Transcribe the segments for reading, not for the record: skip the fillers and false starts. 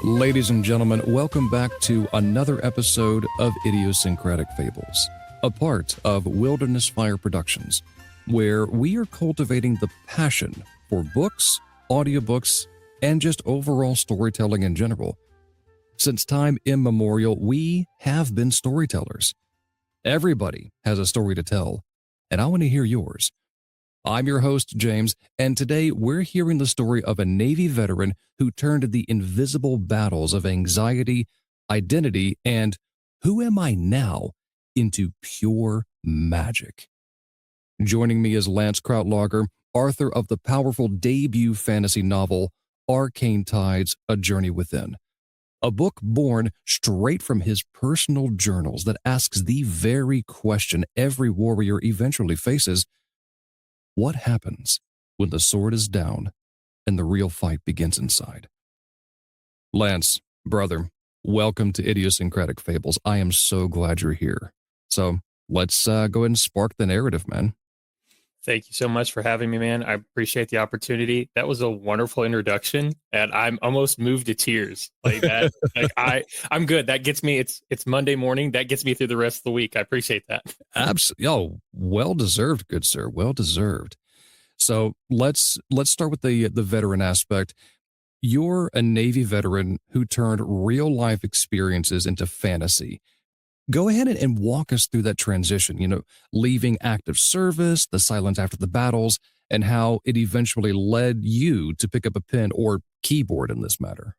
Ladies and gentlemen, welcome back to another episode of Idiosyncratic Fables, a part of Wilderness Fire Productions, where we are cultivating the passion for books, audiobooks, and just overall storytelling in general. Since time immemorial, we have been storytellers. Everybody has a story to tell, and I want to hear yours. I'm your host, James, and today we're hearing the story of a Navy veteran who turned the invisible battles of anxiety, identity, and who am I now into pure magic. Joining me is Lance Krautlarger, author of the powerful debut fantasy novel, Arcane Tides, A Journey Within, a book born straight from his personal journals that asks the very question every warrior eventually faces: what happens when the sword is down and the real fight begins inside? Lance, brother, welcome to Idiosyncratic Fables. I am so glad you're here. So let's go ahead and spark the narrative, man. Thank you so much for having me, man. I appreciate the opportunity. That was a wonderful introduction, and I'm almost moved to tears. Like that, I'm good. That gets me. It's Monday morning. That gets me through the rest of the week. I appreciate that. Absolutely. Oh, well deserved, good sir. Well deserved. So let's start with the veteran aspect. You're a Navy veteran who turned real life experiences into fantasy. Go ahead and walk us through that transition, leaving active service, the silence after the battles, and how it eventually led you to pick up a pen or keyboard in this matter.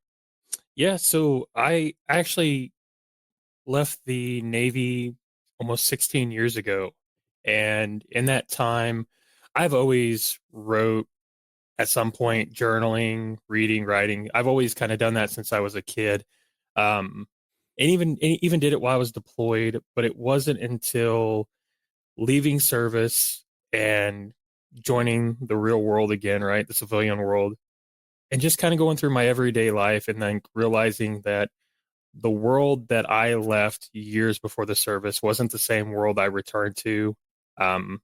Yeah, so I actually left the Navy almost 16 years ago. And in that time, I've always wrote at some point, journaling, reading, writing. I've always kind of done that since I was a kid. And even did it while I was deployed, but it wasn't until leaving service and joining the real world again, right? The civilian world, and just kind of going through my everyday life and then realizing that the world that I left years before the service wasn't the same world I returned to. Um,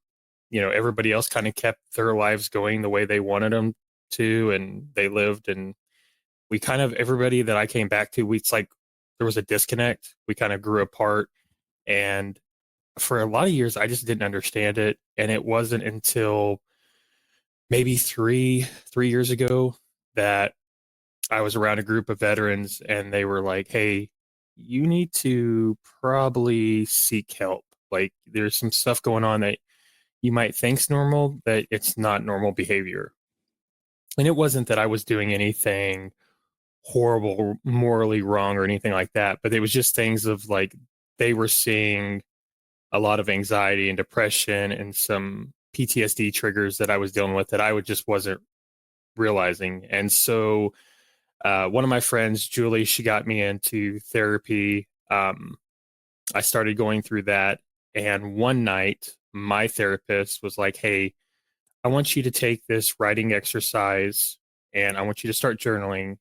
Everybody else kind of kept their lives going the way they wanted them to, and they lived. And we kind of, everybody that I came back to, it's like there was a disconnect. We kind of grew apart. And for a lot of years, I just didn't understand it. And it wasn't until maybe three years ago that I was around a group of veterans and they were like, hey, you need to probably seek help. Like there's some stuff going on that you might think's normal, that it's not normal behavior. And it wasn't that I was doing anything horrible, morally wrong or anything like that, but it was just things of like they were seeing a lot of anxiety and depression and some PTSD triggers that I was dealing with that I would just wasn't realizing. And so one of my friends, Julie, she got me into therapy. I started going through that. And one night, my therapist was like, hey, I want you to take this writing exercise and I want you to start journaling.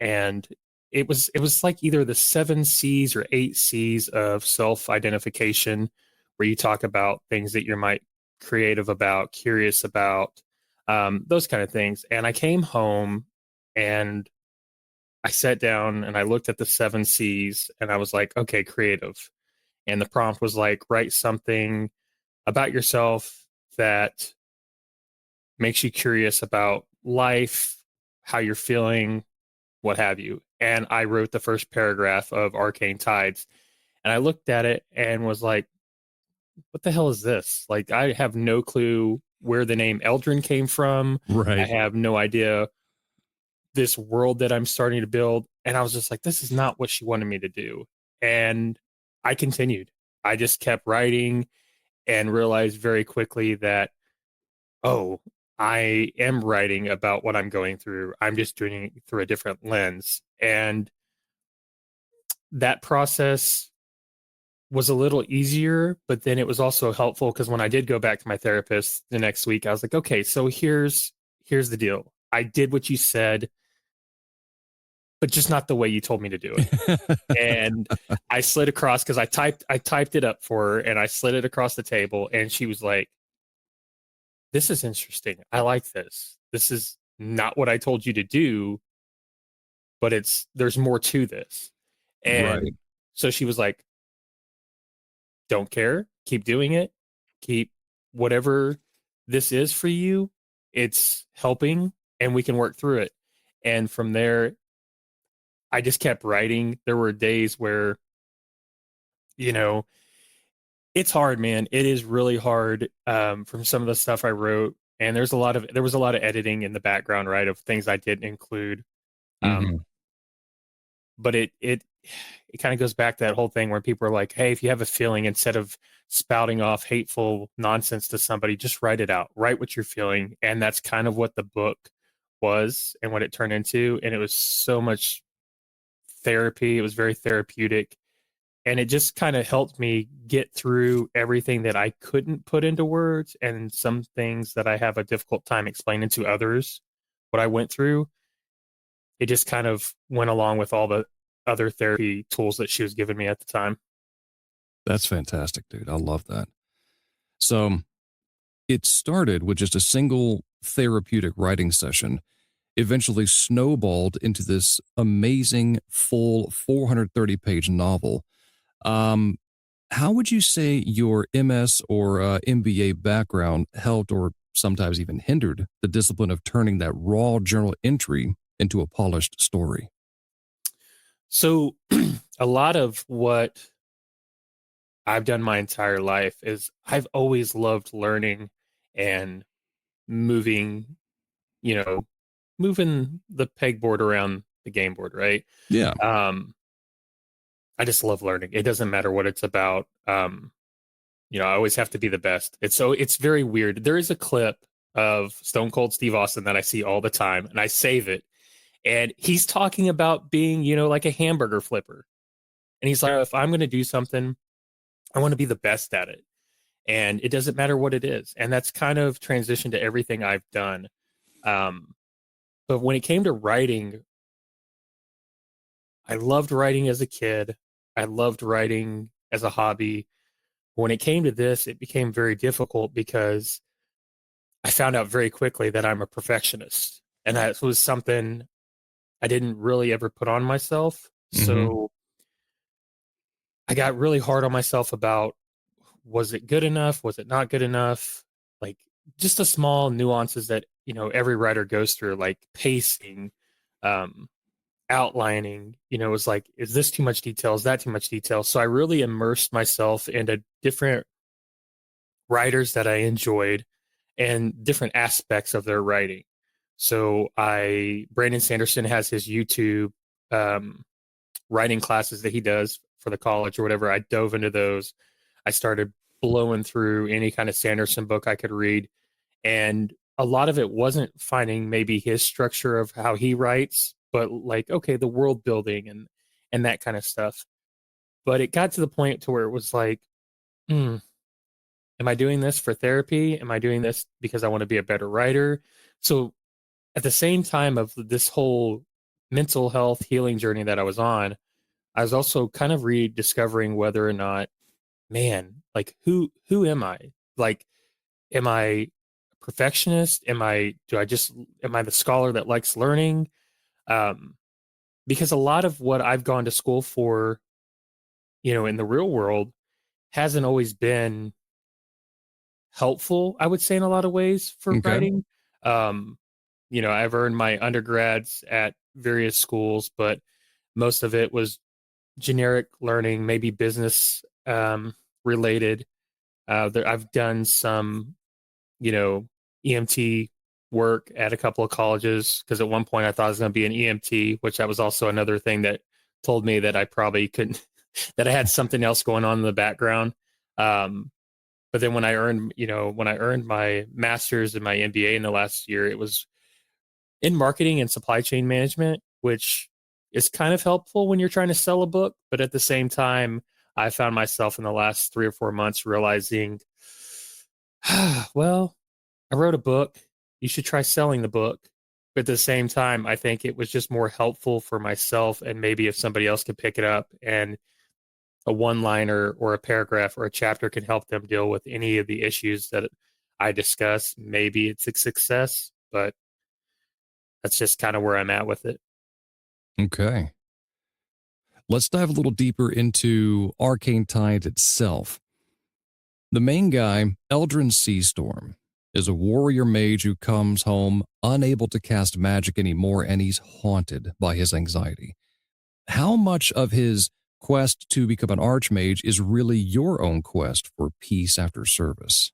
And it was like either the 7 C's or 8 C's of self-identification, where you talk about things that you're might creative about, curious about, those kind of things. And I came home and I sat down and I looked at the 7 C's and I was like, okay, creative. And the prompt was like, write something about yourself that makes you curious about life, how you're feeling, what have you. And I wrote the first paragraph of Arcane Tides. And I looked at it and was like, what the hell is this? Like, I have no clue where the name Eldrin came from. Right. I have no idea this world that I'm starting to build. And I was just like, this is not what she wanted me to do. And I continued. I just kept writing and realized very quickly that, oh, I am writing about what I'm going through. I'm just doing it through a different lens. And that process was a little easier, but then it was also helpful because when I did go back to my therapist the next week, I was like, okay, so here's the deal. I did what you said, but just not the way you told me to do it. And I slid across because I typed it up for her and I slid it across the table and she was like, this is interesting. I like this. This is not what I told you to do, but there's more to this. Right. And so she was like, don't care, keep doing it, keep whatever this is for you, it's helping and we can work through it. And from there, I just kept writing. There were days where, you know, it's hard, man. It is really hard from some of the stuff I wrote. And there was a lot of editing in the background, right, of things I didn't include. Um, Hmm. but it kind of goes back to that whole thing where people are like, hey, if you have a feeling, instead of spouting off hateful nonsense to somebody, just write it out, write what you're feeling. And that's kind of what the book was and what it turned into. And it was so much therapy. It was very therapeutic. And it just kind of helped me get through everything that I couldn't put into words and some things that I have a difficult time explaining to others what I went through. It just kind of went along with all the other therapy tools that she was giving me at the time. That's fantastic, dude. I love that. So it started with just a single therapeutic writing session, eventually snowballed into this amazing full 430-page novel. Um, how would you say your MS or MBA background helped or sometimes even hindered the discipline of turning that raw journal entry into a polished story? So, a lot of what I've done my entire life is I've always loved learning and moving, you know, moving the pegboard around the game board, right? Yeah. Um, I just love learning. It doesn't matter what it's about. I always have to be the best. It's very weird. There is a clip of Stone Cold Steve Austin that I see all the time, and I save it. And he's talking about being, like a hamburger flipper. And he's like, if I'm going to do something, I want to be the best at it. And it doesn't matter what it is. And that's kind of transitioned to everything I've done. Um, but when it came to writing, I loved writing as a kid. I loved writing as a hobby. When it came to this, it became very difficult because I found out very quickly that I'm a perfectionist. And that was something I didn't really ever put on myself. Hmm. So I got really hard on myself about, was it good enough? Was it not good enough? Like, just the small nuances that, every writer goes through, like pacing, um, outlining, was like, is this too much detail? Is that too much detail? So I really immersed myself into different writers that I enjoyed and different aspects of their writing. So Brandon Sanderson has his YouTube um, writing classes that he does for the college or whatever. I dove into those. I started blowing through any kind of Sanderson book I could read. And a lot of it wasn't finding maybe his structure of how he writes, but like, okay, the world building and that kind of stuff. But it got to the point to where it was like, hmm, am I doing this for therapy? Am I doing this because I want to be a better writer? So at the same time of this whole mental health healing journey that I was on, I was also kind of rediscovering whether or not, man, like who am I? Like, am I a perfectionist? Am I the scholar that likes learning? Um, because a lot of what I've gone to school for, in the real world hasn't always been helpful, I would say, in a lot of ways for Okay. writing. Um, I've earned my undergrads at various schools, but most of it was generic learning, maybe business related. I've done some, you know, EMT work at a couple of colleges because at one point I thought I was going to be an EMT, which that was also another thing that told me that I probably couldn't, that I had something else going on in the background. But then when I earned my master's and my MBA in the last year, it was in marketing and supply chain management, which is kind of helpful when you're trying to sell a book. But at the same time, I found myself in the last 3 or 4 months realizing, well, I wrote a book. You should try selling the book. But at the same time, I think it was just more helpful for myself. And maybe if somebody else could pick it up and a one liner or a paragraph or a chapter can help them deal with any of the issues that I discuss, maybe it's a success. But that's just kind of where I'm at with it. Okay. Let's dive a little deeper into Arcane Tide itself. The main guy, Eldrin Seastorm, is a warrior mage who comes home unable to cast magic anymore, and he's haunted by his anxiety. How much of his quest to become an archmage is really your own quest for peace after service?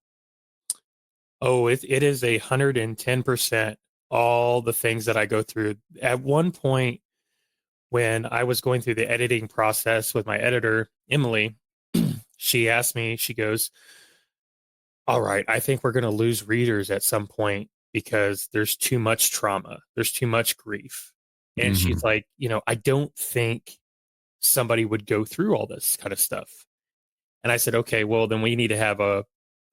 Oh, it is 110% all the things that I go through. At one point, when I was going through the editing process with my editor, Emily, she asked me, she goes, all right, I think we're going to lose readers at some point because there's too much trauma, there's too much grief. And Hmm. she's like, I don't think somebody would go through all this kind of stuff. And I said, okay, well, then we need to have a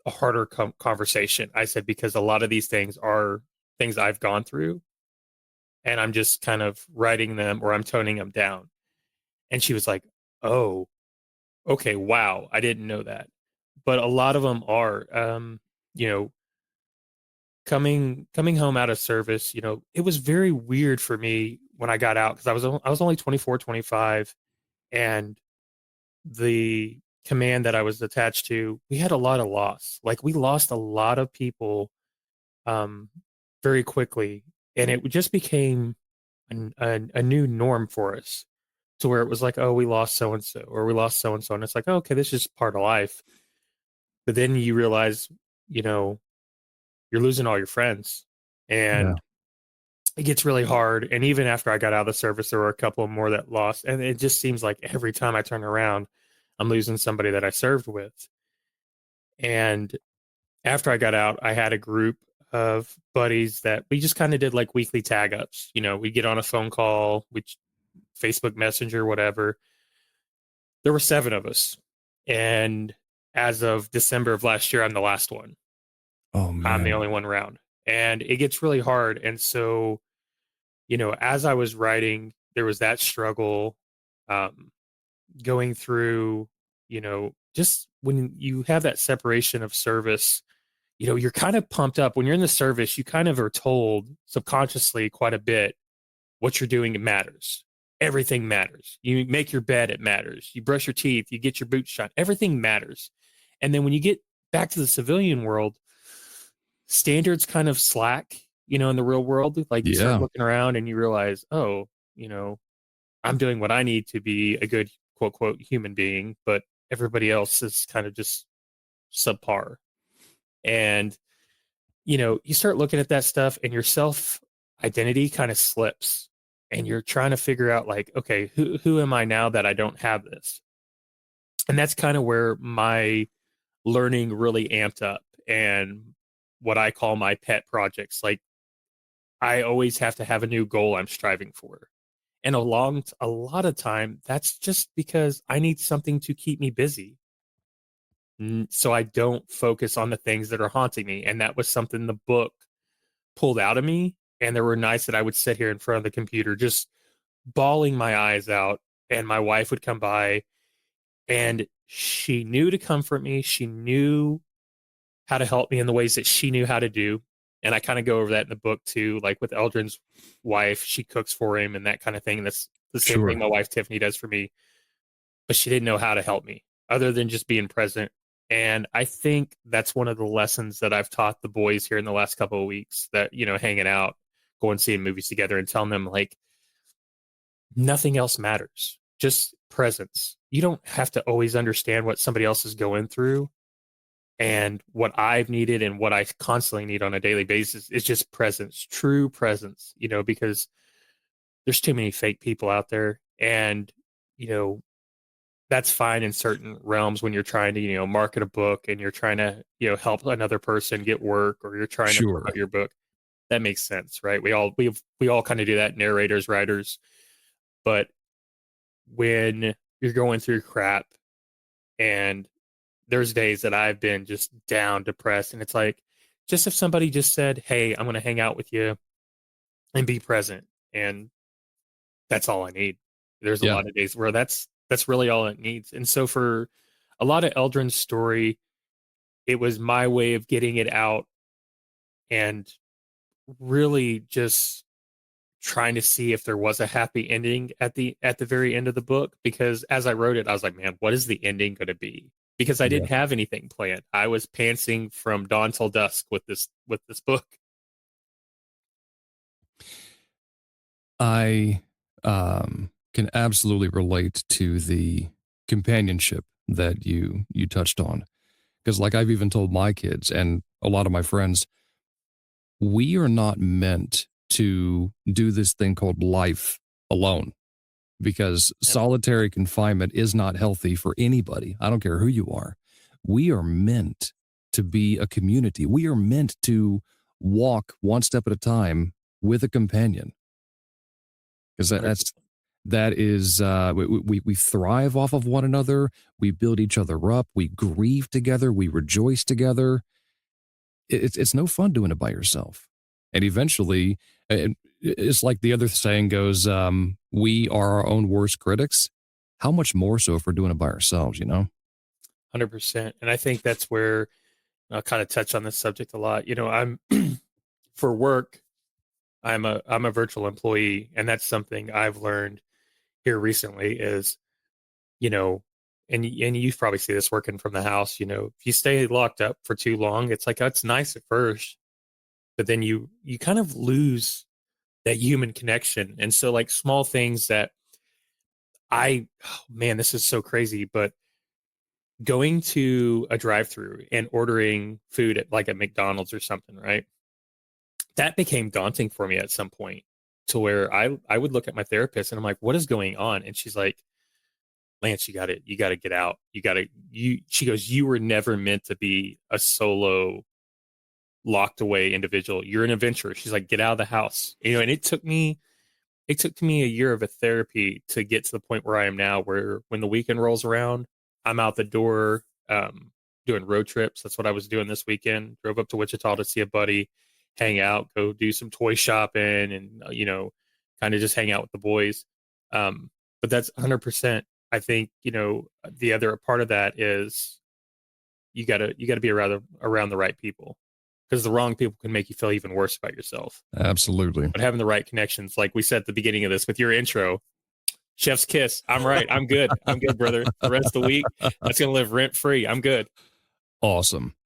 harder conversation. I said, because a lot of these things are things I've gone through and I'm just kind of writing them or I'm toning them down. And she was like, oh, okay, wow, I didn't know that. But a lot of them are, you know, coming home out of service, it was very weird for me when I got out because I was only 24, 25, and the command that I was attached to, we had a lot of loss. Like we lost a lot of people um very quickly, and it just became a new norm for us to where it was like, oh, we lost so and so or we lost so and so, and it's like, oh, okay, this is part of life. But then you realize, you know, you're losing all your friends, Yeah. and it gets really hard. And even after I got out of the service, there were a couple more that lost. And it just seems like every time I turn around, I'm losing somebody that I served with. And after I got out, I had a group of buddies that we just kind of did like weekly tag ups. We get on a phone call, which Facebook Messenger, whatever. There were 7 of us. And as of December of last year, I'm the last one. Oh, I'm the man. only one around. And it gets really hard. And so as I was writing, there was that struggle, um, going through, just when you have that separation of service, you're kind of pumped up. When you're in the service, you kind of are told subconsciously quite a bit what you're doing. It matters. Everything matters. You make your bed, it matters. You brush your teeth, you get your boots shine. Everything matters. And then when you get back to the civilian world, standards kind of slack, in the real world. Like you start Yeah, looking around and you realize, oh, you know, I'm doing what I need to be a good quote quote human being, but everybody else is kind of just subpar. And you start looking at that stuff and your self identity kind of slips and you're trying to figure out like, okay, who am I now that I don't have this? And that's kind of where my learning really amped up and what I call my pet projects. Like I always have to have a new goal I'm striving for. And a lot of time, that's just because I need something to keep me busy. So I don't focus on the things that are haunting me. And that was something the book pulled out of me. And there were nights that I would sit here in front of the computer, just bawling my eyes out. And my wife would come by and she knew to comfort me. She knew how to help me in the ways that she knew how to do. And I kind of go over that in the book too. Like with Eldrin's wife, she cooks for him and that kind of thing. And that's the same thing sure. my wife Tiffany does for me. But she didn't know how to help me other than just being present. And I think that's one of the lessons that I've taught the boys here in the last couple of weeks that, hanging out, going seeing movies together and telling them like nothing else matters. Just presence. You don't have to always understand what somebody else is going through. And what I've needed and what I constantly need on a daily basis is just presence, true presence, because there's too many fake people out there. And, you know, that's fine in certain realms when you're trying to, market a book and you're trying to, help another person get work or you're trying to Sure. promote your book. That makes sense, right? We all kind of do that, narrators, writers. But when you're going through crap and there's days that I've been just down, depressed, and it's like, just if somebody just said, "Hey, I'm going to hang out with you and be present," and that's all I need. There's a Yeah. lot of days where that's really all it needs. And so for a lot of Eldrin's story, it was my way of getting it out and really just trying to see if there was a happy ending at the very end of the book, because as I wrote it, I was like, man, what is the ending going to be? Because I Yeah. didn't have anything planned. I was pantsing from dawn till dusk with this book. I can absolutely relate to the companionship that you touched on, because like I've even told my kids and a lot of my friends, we are not meant to do this thing called life alone, because Yep. solitary confinement is not healthy for anybody. I don't care who you are. We are meant to be a community. We are meant to walk one step at a time with a companion, because that's 100%. that is we thrive off of one another. We build each other up. We grieve together. We rejoice together. It's no fun doing it by yourself. And eventually, it's like the other saying goes, we are our own worst critics. How much more so if we're doing it by ourselves, you know? 100%. And I think that's where I'll kind of touch on this subject a lot. You know, I'm for work, I'm a virtual employee, and that's something I've learned here recently is, you know, and you probably see this working from the house, you know, if you stay locked up for too long, it's like that's nice at first, but then you kind of lose that human connection. And so like small things that oh, man, this is so crazy, but going to a drive-through and ordering food at like a McDonald's or something, right? That became daunting for me at some point, to where I would look at my therapist and I'm like, what is going on? And she's like, Lance, you got to get out. She goes, you were never meant to be a solo locked away individual. You're an adventurer. She's like, get out of the house. You know, and it took me a year of a therapy to get to the point where I am now, where when the weekend rolls around, I'm out the door, doing road trips. That's what I was doing this weekend. Drove up to Wichita to see a buddy, hang out, go do some toy shopping, and you know, kind of just hang out with the boys. But that's 100%. I think, you know, the other part of that is you gotta be around the right people, because the wrong people can make you feel even worse about yourself. Absolutely. But having the right connections, like we said at the beginning of this with your intro, chef's kiss. I'm right. I'm good. I'm good, brother. The rest of the week, that's gonna live rent free. I'm good. Awesome.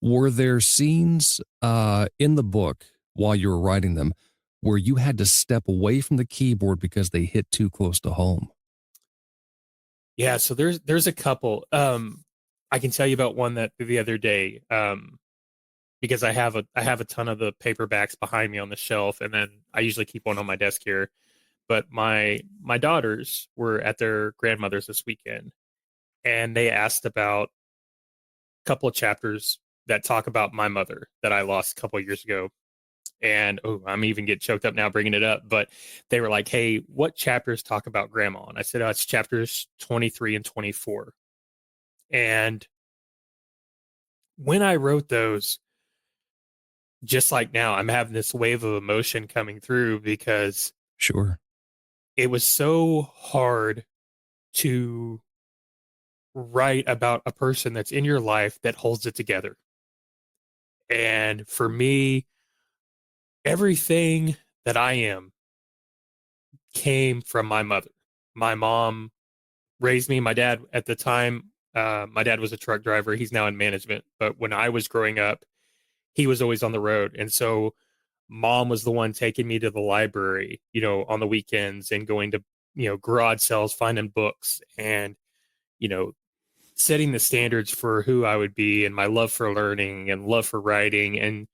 Were there scenes in the book while you were writing them where you had to step away from the keyboard because they hit too close to home? Yeah. So there's a couple. I can tell you about one that the other day. Because I have a ton of the paperbacks behind me on the shelf, and then I usually keep one on my desk here. But my daughters were at their grandmother's this weekend, and they asked about a couple of chapters that talk about my mother that I lost a couple of years ago. And oh, I'm even getting choked up now bringing it up. But they were like, "Hey, what chapters talk about grandma?" And I said, "Oh, it's chapters 23 and 24." And when I wrote those, just like now, I'm having this wave of emotion coming through, because Sure. it was so hard to write about a person that's in your life that holds it together. And for me, everything that I am came from my mother. My mom raised me. My dad, at the time, my dad was a truck driver. He's now in management. But when I was growing up, he was always on the road. And so mom was the one taking me to the library, you know, on the weekends, and going to, you know, garage sales, finding books, and, you know, setting the standards for who I would be, and my love for learning and love for writing. And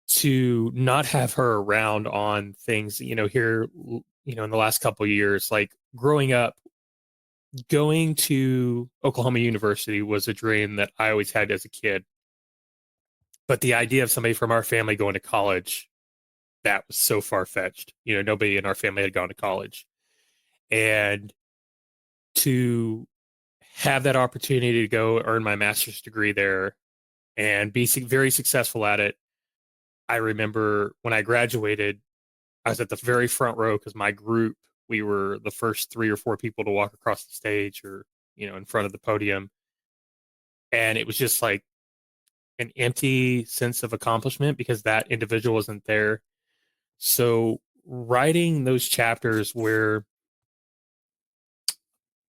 to not have her around on things, you know, here, you know, in the last couple of years, like growing up, going to Oklahoma University was a dream that I always had as a kid. But the idea of somebody from our family going to college, that was so far fetched. You know, nobody in our family had gone to college. And to have that opportunity to go earn my master's degree there and be very successful at it. I remember when I graduated, I was at the very front row, because my group, we were the first 3 or 4 people to walk across the stage, or, you know, in front of the podium. And it was just like an empty sense of accomplishment, because that individual wasn't there. So writing those chapters where,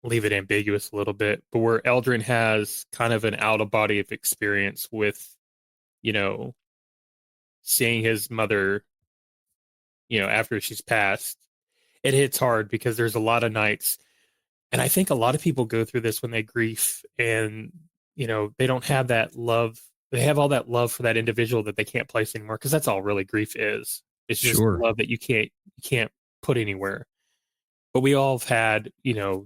leave it ambiguous a little bit, but where Eldrin has kind of an out of body of experience with, you know, seeing his mother, after she's passed, it hits hard because there's a lot of nights. And I think a lot of people go through this when they grief and, they don't have that love. They have all that love for that individual that they can't place anymore because that's all really grief is. It's just Sure. love that you can't put anywhere. But we all have had,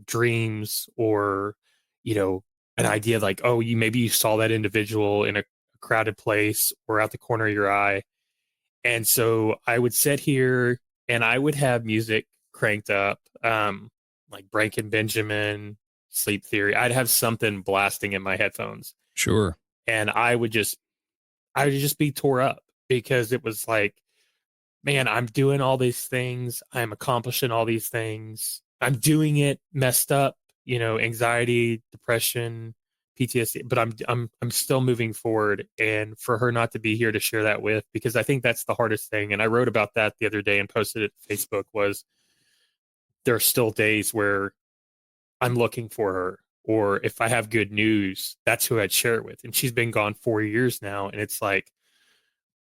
dreams or, you know, an idea like, oh, maybe you saw that individual in a crowded place or out the corner of your eye. And so I would sit here and I would have music cranked up, like Breaking Benjamin, Sleep Theory. I'd have something blasting in my headphones, Sure. and I would just be tore up because it was like, man, I'm doing all these things, I'm accomplishing all these things, I'm doing it messed up, anxiety, depression, PTSD, but I'm still moving forward. And for her not to be here to share that with, because I think that's the hardest thing. And I wrote about that the other day and posted it to Facebook, was there are still days where I'm looking for her, or if I have good news, that's who I'd share it with. And she's been gone 4 years now, and it's like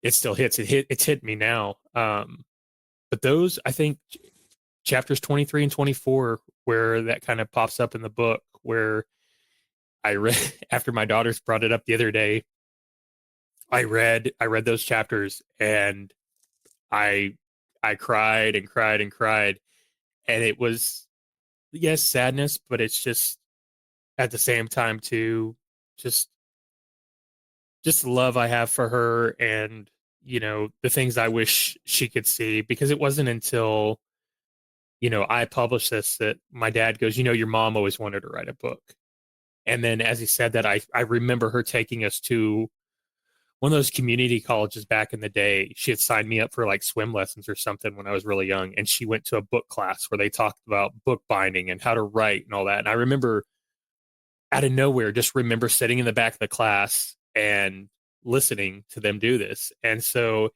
it still hits. It's hit me now. But those, I think, chapters 23 and 24, where that kind of pops up in the book, where I read after my daughters brought it up the other day. I read those chapters, and I I cried and cried and cried, and it was, yes, sadness, but it's just at the same time too, just just the love I have for her, and the things I wish she could see, because it wasn't until I published this that my dad goes, your mom always wanted to write a book. And then as he said that, I remember her taking us to one of those community colleges back in the day. She had signed me up for like swim lessons or something when I was really young. And she went to a book class where they talked about book binding and how to write and all that. And I remember, out of nowhere, just remember sitting in the back of the class and listening to them do this. And so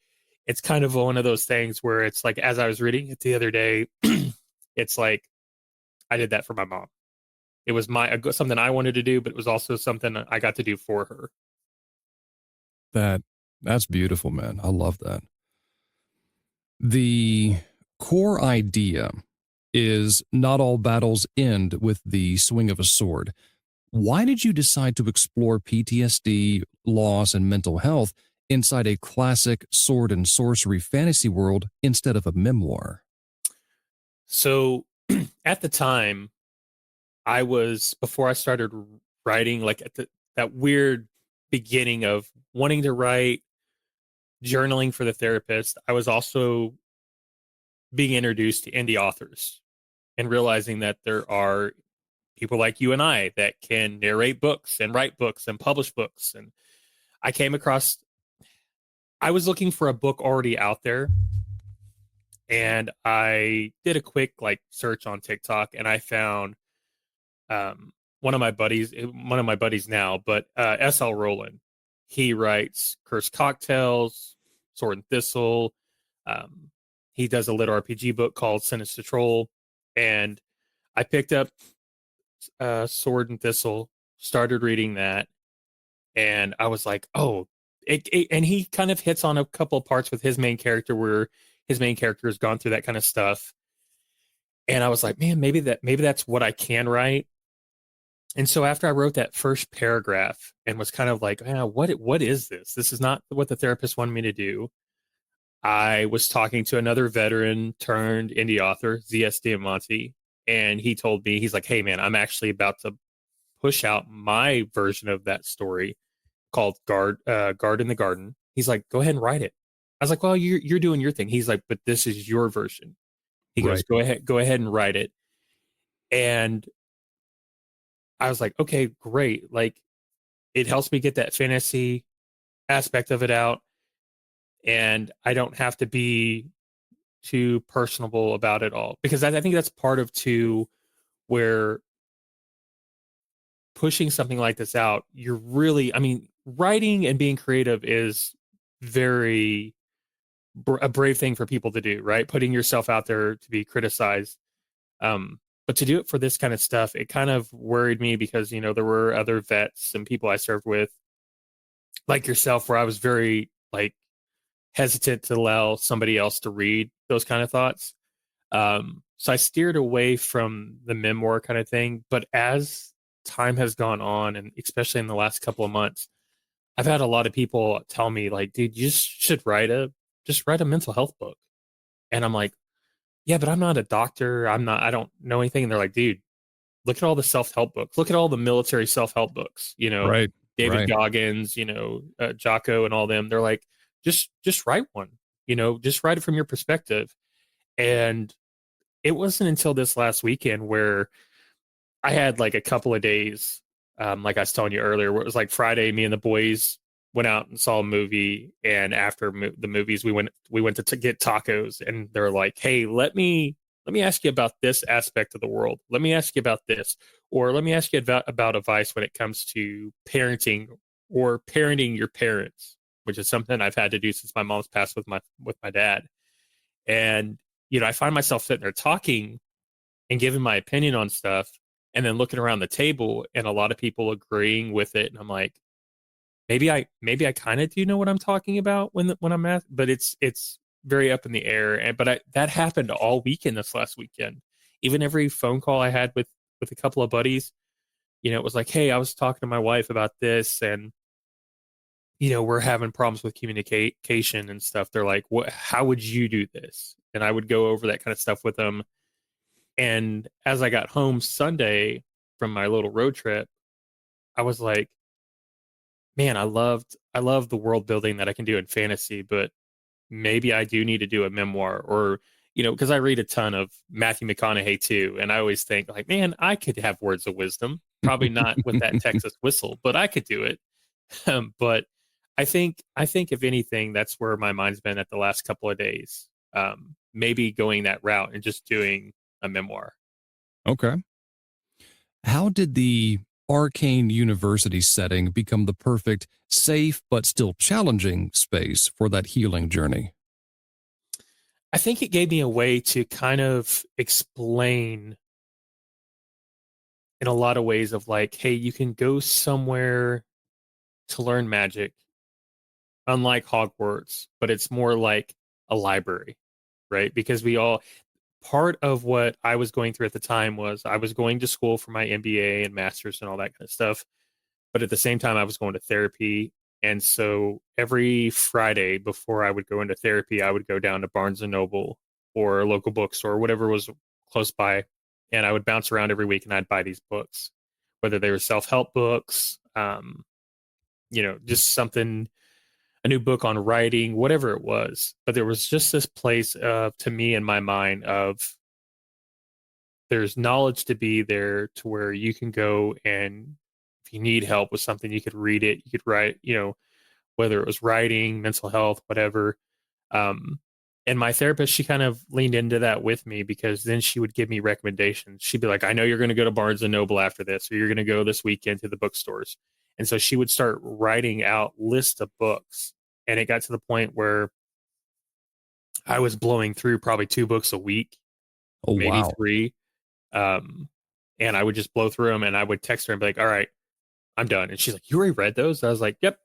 it's kind of one of those things where it's like, as I was reading it the other day, it's like I did that for my mom. It was something I wanted to do, but it was also something I got to do for her. That's beautiful, man. I love that. The core idea is not all battles end with the swing of a sword. Why did you decide to explore PTSD, loss, and mental health inside a classic sword and sorcery fantasy world instead of a memoir? So at the time, before I started writing, like at that weird beginning of wanting to write, journaling for the therapist, I was also being introduced to indie authors and realizing that there are people like you and I that can narrate books and write books and publish books. And I came across, I was looking for a book already out there, and I did a quick like search on TikTok, and I found um, one of my buddies now, but S.L. Rowland. He writes Cursed Cocktails, Sword and Thistle. Um, he does a lit RPG book called Sinister Troll, and I picked up Sword and Thistle, started reading that, and I was like, oh, and he kind of hits on a couple of parts with his main character, where his main character has gone through that kind of stuff, and I was like, man, maybe that's what I can write. And so after I wrote that first paragraph and was kind of like, what is this? This is not what the therapist wanted me to do. I was talking to another veteran turned indie author, ZS Diamante, and he told me, he's like, hey man, I'm actually about to push out my version of that story called Guard in the Garden. He's like, go ahead and write it. I was like, well, you're doing your thing. He's like, but this is your version. He goes, Right. go ahead and write it. And I was like, okay, great. Like, it helps me get that fantasy aspect of it out, and I don't have to be too personable about it all, because I think that's part of too, where pushing something like this out, you're really, I mean, writing and being creative is very a brave thing for people to do, right? Putting yourself out there to be criticized. But to do it for this kind of stuff, it kind of worried me because, there were other vets and people I served with, like yourself, where I was very like hesitant to allow somebody else to read those kind of thoughts. So I steered away from the memoir kind of thing. But as time has gone on, and especially in the last couple of months, I've had a lot of people tell me like, dude, you should just write a mental health book. And I'm like, yeah, but I'm not a doctor. I don't know anything. And they're like, dude, look at all the self-help books. Look at all the military self-help books, Right. David Right. Goggins, Jocko and all them. They're like, just write one, just write it from your perspective. And it wasn't until this last weekend where I had like a couple of days, like I was telling you earlier, where it was like Friday, me and the boys went out and saw a movie, and after the movies, we went to get tacos, and they're like, "Hey, let me ask you about this aspect of the world. Let me ask you about this, or let me ask you about advice when it comes to parenting or parenting your parents, which is something I've had to do since my mom's passed with my dad." And I find myself sitting there talking and giving my opinion on stuff, and then looking around the table and a lot of people agreeing with it, and I'm like, maybe I kind of do know what I'm talking about when I'm at, but it's very up in the air. And that happened all weekend this last weekend. Even every phone call I had with a couple of buddies, it was like, hey, I was talking to my wife about this, and we're having problems with communication and stuff. They're like, what? How would you do this? And I would go over that kind of stuff with them. And as I got home Sunday from my little road trip, I was like, man, I love the world building that I can do in fantasy, but maybe I do need to do a memoir, or because I read a ton of Matthew McConaughey too, and I always think like, man, I could have words of wisdom. Probably not with that Texas whistle, but I could do it. But I think if anything, that's where my mind's been at the last couple of days. Maybe going that route and just doing a memoir. Okay. How did the Arcane University setting become the perfect, safe, but still challenging space for that healing journey? I think it gave me a way to kind of explain in a lot of ways of like, hey, you can go somewhere to learn magic, unlike Hogwarts, but it's more like a library, right? Because part of what I was going through at the time was I was going to school for my MBA and master's and all that kind of stuff. But at the same time, I was going to therapy. And so every Friday before I would go into therapy, I would go down to Barnes and Noble or a local bookstore, whatever was close by. And I would bounce around every week and I'd buy these books, whether they were self help books, just something, a new book on writing, whatever it was. But there was just this place to me in my mind of there's knowledge to be there to where you can go, and if you need help with something, you could read it, you could write, whether it was writing, mental health, whatever. Um, and my therapist, she kind of leaned into that with me, because then she would give me recommendations. She'd be like, I know you're going to go to Barnes and Noble after this, or you're going to go this weekend to the bookstores. And so she would start writing out lists of books. And it got to the point where I was blowing through probably 2 books a week, Oh, maybe wow. 3. Um, and I would just blow through them, and I would text her and be like, all right, I'm done. And she's like, you already read those? I was like, yep.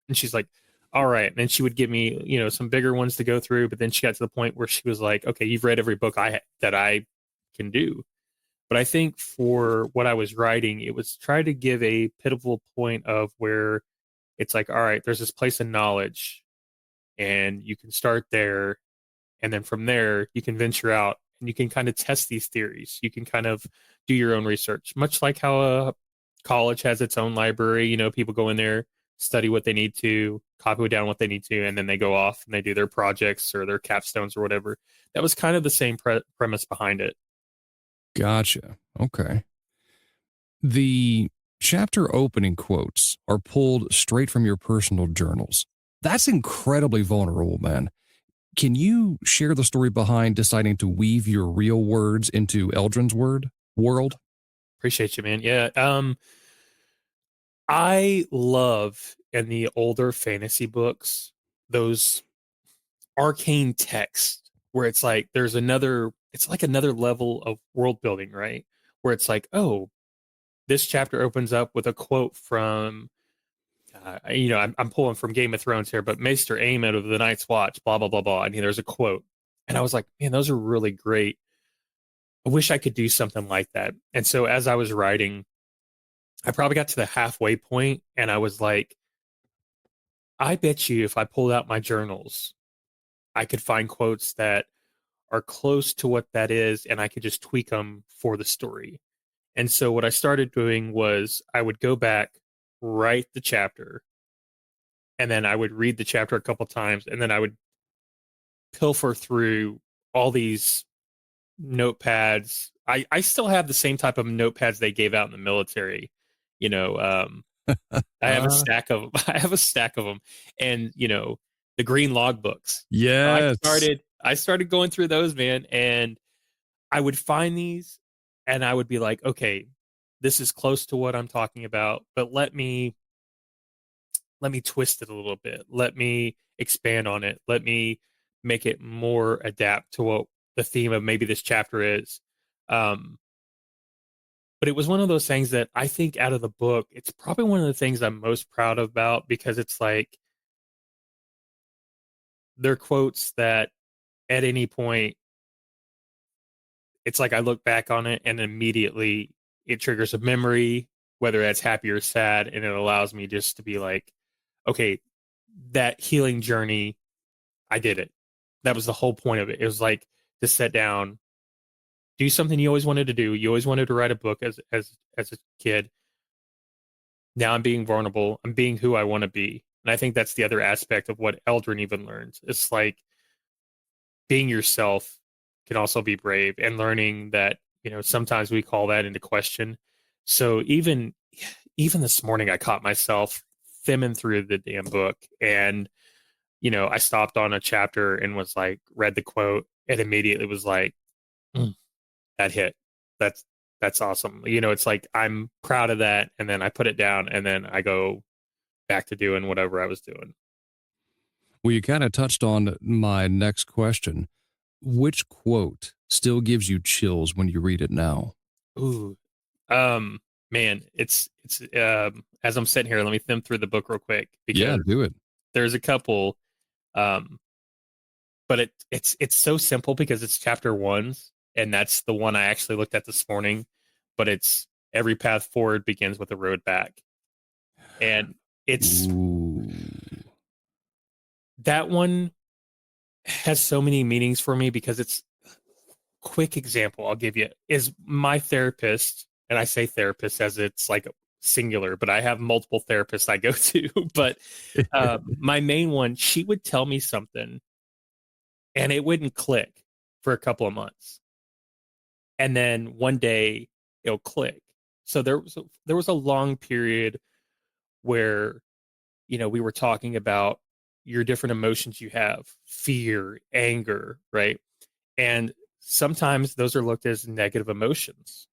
And she's like, all right. And then she would give me, some bigger ones to go through. But then she got to the point where she was like, okay, you've read every book that I can do. But I think for what I was writing, it was try to give a pivotal point of where it's like, all right, there's this place of knowledge, and you can start there. And then from there, you can venture out and you can kind of test these theories. You can kind of do your own research, much like how a college has its own library. People go in there, study what they need to, copy down what they need to, and then they go off and they do their projects or their capstones or whatever. That was kind of the same premise behind it. Gotcha. Okay. The chapter opening quotes are pulled straight from your personal journals. That's incredibly vulnerable, man. Can you share the story behind deciding to weave your real words into Eldrin's world? Appreciate you, man. Yeah. I love in the older fantasy books those arcane text where it's like it's like another level of world building, right? Where it's like, oh, this chapter opens up with a quote from I'm pulling from Game of Thrones here, but Maester Aemon of the Night's Watch, blah blah blah blah. And there's a quote, and I was like, man, those are really great. I wish I could do something like that. And so as I was writing, I probably got to the halfway point, and I was like, I bet you if I pulled out my journals, I could find quotes that are close to what that is, and I could just tweak them for the story. And so what I started doing was I would go back, write the chapter, and then I would read the chapter a couple times, and then I would pilfer through all these notepads. I still have the same type of notepads they gave out in the military. You know, I have a stack of I have a stack of them, and the green log books. Yes. I started going through those, man, and I would find these, and I would be like, okay, this is close to what I'm talking about, but let me twist it a little bit. Let me expand on it. Let me make it more adapt to what the theme of maybe this chapter is. But it was one of those things that I think out of the book, it's probably one of the things I'm most proud about, because it's like they're quotes that at any point, it's like I look back on it and immediately it triggers a memory, whether that's happy or sad, and it allows me just to be like, okay, that healing journey, I did it. That was the whole point of it. It was like to sit down, do something you always wanted to do. You always wanted to write a book as a kid. Now I'm being vulnerable. I'm being who I want to be. And I think that's the other aspect of what Eldrin even learns. It's like being yourself can also be brave, and learning that, sometimes we call that into question. So even this morning, I caught myself thumbing through the damn book, and I stopped on a chapter and was like, read the quote, and immediately was like, that hit. That's awesome. It's like I'm proud of that, and then I put it down, and then I go back to doing whatever I was doing. Well, you kind of touched on my next question. Which quote still gives you chills when you read it now? Ooh, man, it's as I'm sitting here, let me thumb through the book real quick, Yeah, because do it. there's a couple, um, but it's so simple because it's chapter ones, and that's the one I actually looked at this morning. But it's every path forward begins with a road back, and it's Ooh. that one has so many meanings for me, because it's quick example I'll give you is my therapist, and I say therapist as it's like a singular, but I have multiple therapists I go to. But my main one, she would tell me something, and it wouldn't click for a couple of months, and then one day it'll click. So there was a long period where we were talking about your different emotions you have, fear, anger, right? And sometimes those are looked as negative emotions,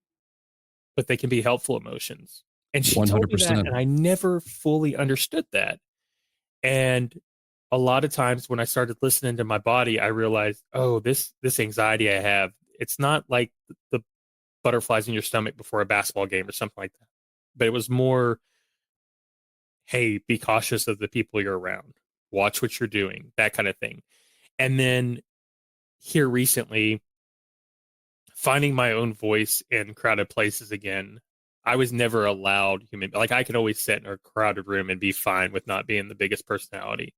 but they can be helpful emotions. And she told me that, 100%. and I never fully understood that. And a lot of times when I started listening to my body, I realized, oh, this anxiety I have, it's not like the butterflies in your stomach before a basketball game or something like that. But it was more, hey, be cautious of the people you're around. Watch what you're doing, that kind of thing. And then here recently, finding my own voice in crowded places again. I was never allowed human, like I could always sit in a crowded room and be fine with not being the biggest personality.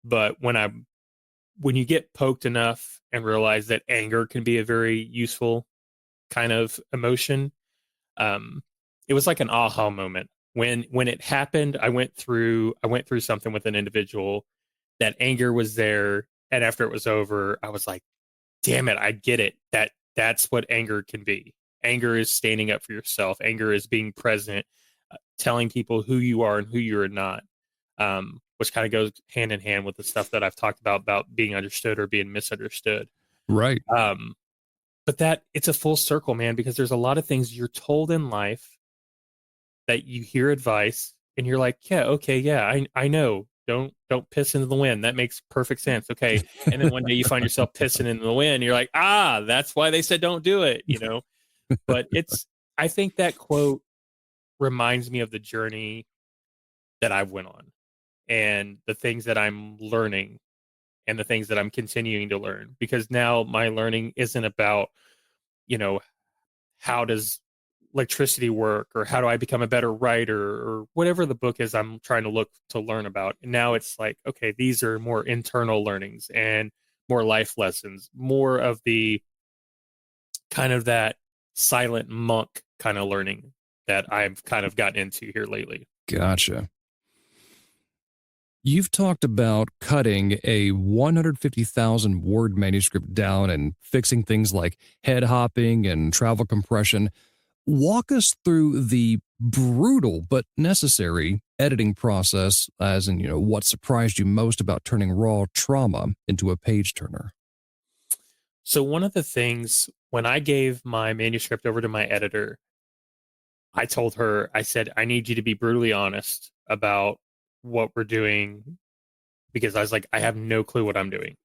But when you get poked enough and realize that anger can be a very useful kind of emotion, it was like an aha moment. When it happened, I went through something with an individual. That anger was there, and after it was over, I was like, damn it, I get it. That's what anger can be. Anger is standing up for yourself. Anger is being present, telling people who you are and who you are not, which kind of goes hand in hand with the stuff that I've talked about being understood or being misunderstood. Right. But that it's a full circle, man, because there's a lot of things you're told in life that you hear advice and you're like, yeah, okay, yeah, I know. don't piss into the wind. That makes perfect sense. Okay. And then one day you find yourself pissing into the wind. You're like, that's why they said don't do it, But I think that quote reminds me of the journey that I've went on and the things that I'm learning and the things that I'm continuing to learn, because now my learning isn't about, you know, how does electricity work, or how do I become a better writer, or whatever the book is I'm trying to look to learn about. And now it's like, okay, these are more internal learnings and more life lessons, more of the kind of that silent monk kind of learning that I've kind of gotten into here lately. Gotcha. You've talked about cutting a 150,000 word manuscript down and fixing things like head hopping and travel compression. Walk us through the brutal but necessary editing process, as in, what surprised you most about turning raw trauma into a page turner. So, one of the things when I gave my manuscript over to my editor, I told her, I said, I need you to be brutally honest about what we're doing, because I was like, I have no clue what I'm doing.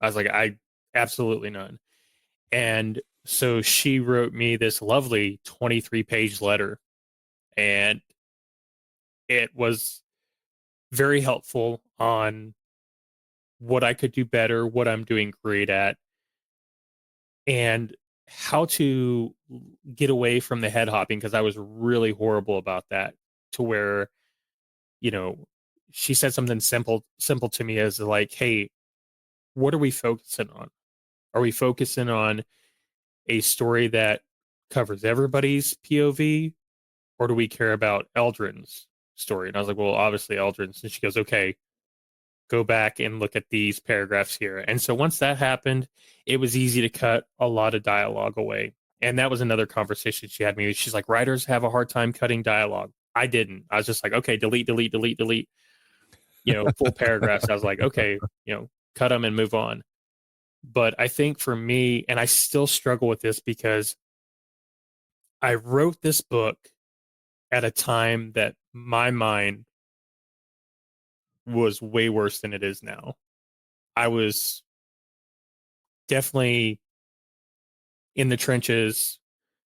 I was like, I absolutely none. And so she wrote me this lovely 23-page letter, and it was very helpful on what I could do better, what I'm doing great at, and how to get away from the head hopping, because I was really horrible about that, to where, you know, she said something simple to me as like, hey, what are we focusing on? Are we focusing on a story that covers everybody's POV, or do we care about Eldrin's story? And I was like, well, obviously Eldrin's. And she goes, okay, go back and look at these paragraphs here. And so once that happened, it was easy to cut a lot of dialogue away. And that was another conversation she had me. She's like, writers have a hard time cutting dialogue. I didn't. I was just like, okay, delete, delete, delete, delete, full paragraphs. I was like, okay, cut them and move on. But I think for me, and I still struggle with this, because I wrote this book at a time that my mind was way worse than it is now. I was definitely in the trenches,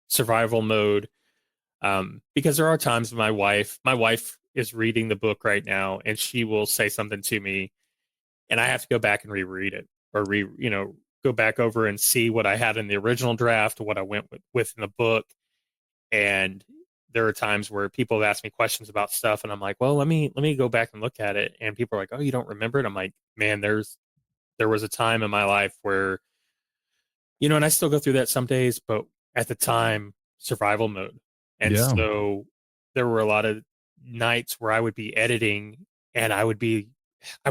survival mode. Because there are times my wife is reading the book right now, and she will say something to me, and I have to go back and reread it, or go back over and see what I had in the original draft, what I went with in the book. And there are times where people have asked me questions about stuff, and I'm like, well, let me go back and look at it. And people are like, oh, you don't remember it? I'm like, man, there was a time in my life where, and I still go through that some days, but at the time, survival mode. And Yeah. so there were a lot of nights where I would be editing, and I would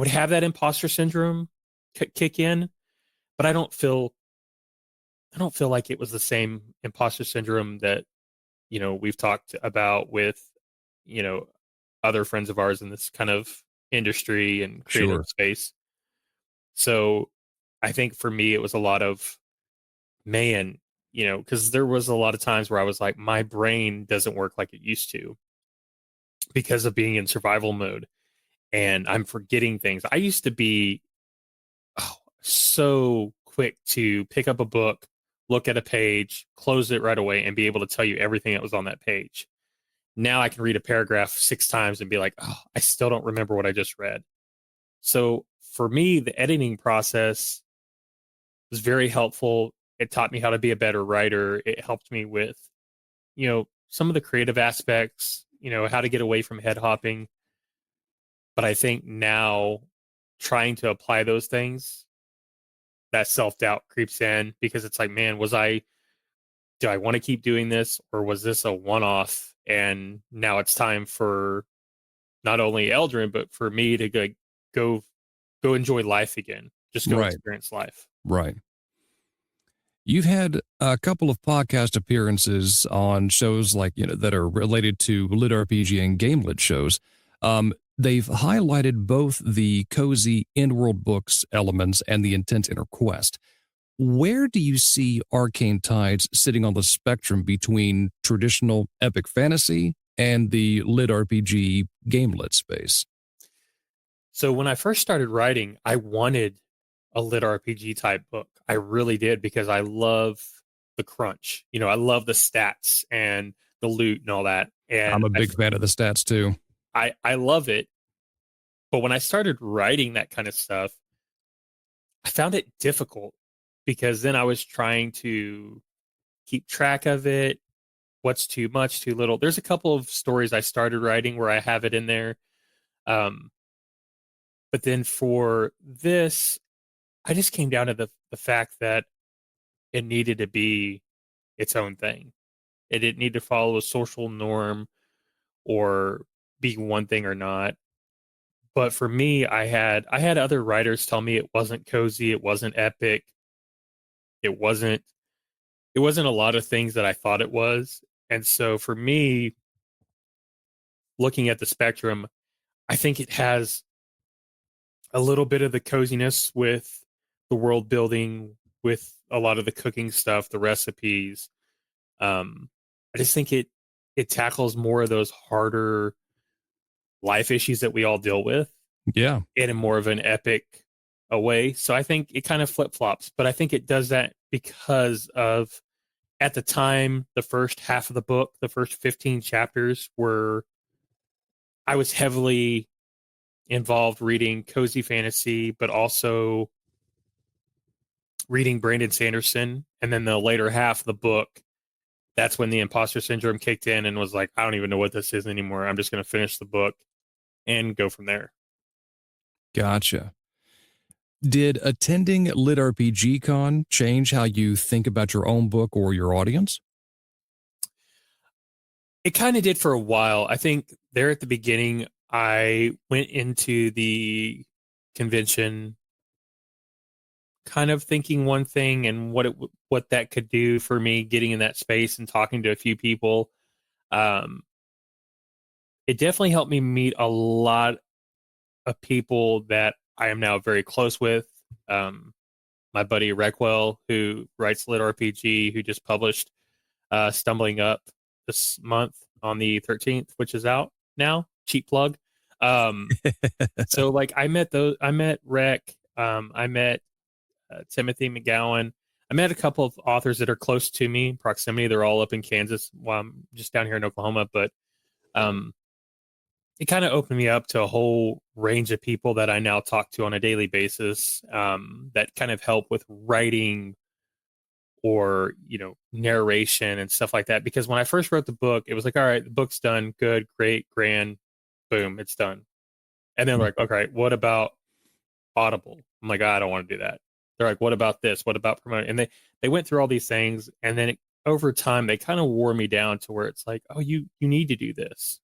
have that imposter syndrome kick in, but I don't feel like it was the same imposter syndrome that, we've talked about with, you know, other friends of ours in this kind of industry and creative Sure. space. So I think for me, it was a lot of, man, because there was a lot of times where I was like, my brain doesn't work like it used to because of being in survival mode, and I'm forgetting things. I used to be so quick to pick up a book, look at a page, close it right away, and be able to tell you everything that was on that page. Now I can read a paragraph 6 times and be like, oh, I still don't remember what I just read. So for me, the editing process was very helpful. It taught me how to be a better writer. It helped me with, some of the creative aspects, how to get away from head hopping. But I think now, trying to apply those things, that self doubt creeps in, because it's like, man, do I want to keep doing this, or was this a one off? And now it's time for not only Eldrin, but for me to go enjoy life again. Just go Right. experience life. Right. You've had a couple of podcast appearances on shows like, that are related to lit RPG and game lit shows. They've highlighted both the cozy in-world books elements and the intense inner quest. Where do you see Arcane Tides sitting on the spectrum between traditional epic fantasy and the lit RPG game lit space? So when I first started writing, I wanted a lit RPG type book. I really did because I love the crunch. I love the stats and the loot and all that. I'm And a big fan of the stats too. I love it. But when I started writing that kind of stuff, I found it difficult because then I was trying to keep track of it. What's too much, too little. There's a couple of stories I started writing where I have it in there. Um, but then for this, I just came down to the fact that it needed to be its own thing. It didn't need to follow a social norm or be one thing or not. But for me, I had other writers tell me it wasn't cozy, it wasn't epic, it wasn't it wasn't a lot of things that I thought it was. And so for me, looking at the spectrum, I think it has a little bit of the coziness with the world building, with a lot of the cooking stuff, the recipes. I just think it tackles more of those harder life issues that we all deal with Yeah. in a more of an epic a way. So I think it kind of flip flops, but I think it does that because of at the time, the first half of the book, the first 15 chapters were I was heavily involved reading cozy fantasy, but also reading Brandon Sanderson. And then the later half of the book, that's when the imposter syndrome kicked in and was like, I don't even know what this is anymore. I'm just going to finish the book and go from there. Gotcha. Did attending Lit RPG Con change how you think about your own book or your audience? It kind of did for a while. I think there at the beginning, I went into the convention kind of thinking one thing and what that could do for me getting in that space and talking to a few people. Um, it definitely helped me meet a lot of people that I am now very close with. Um, my buddy Reckwell, who writes Lit RPG, who just published Stumbling Up this month on the 13th, which is out now. Cheap plug. So like I met Rec, I met Timothy McGowan. I met a couple of authors that are close to me in proximity. They're all up in Kansas while I'm just down here in Oklahoma, but um, it kind of opened me up to a whole range of people that I now talk to on a daily basis that kind of help with writing or narration and stuff like that. Because when I first wrote the book, it was like, all right, the book's done, good, great, grand, boom, it's done. And then like, okay, what about Audible? I'm like, I don't want to do that. They're like, what about this? What about promoting? And they went through all these things, and then over time, they kind of wore me down to where it's like, oh, you need to do this,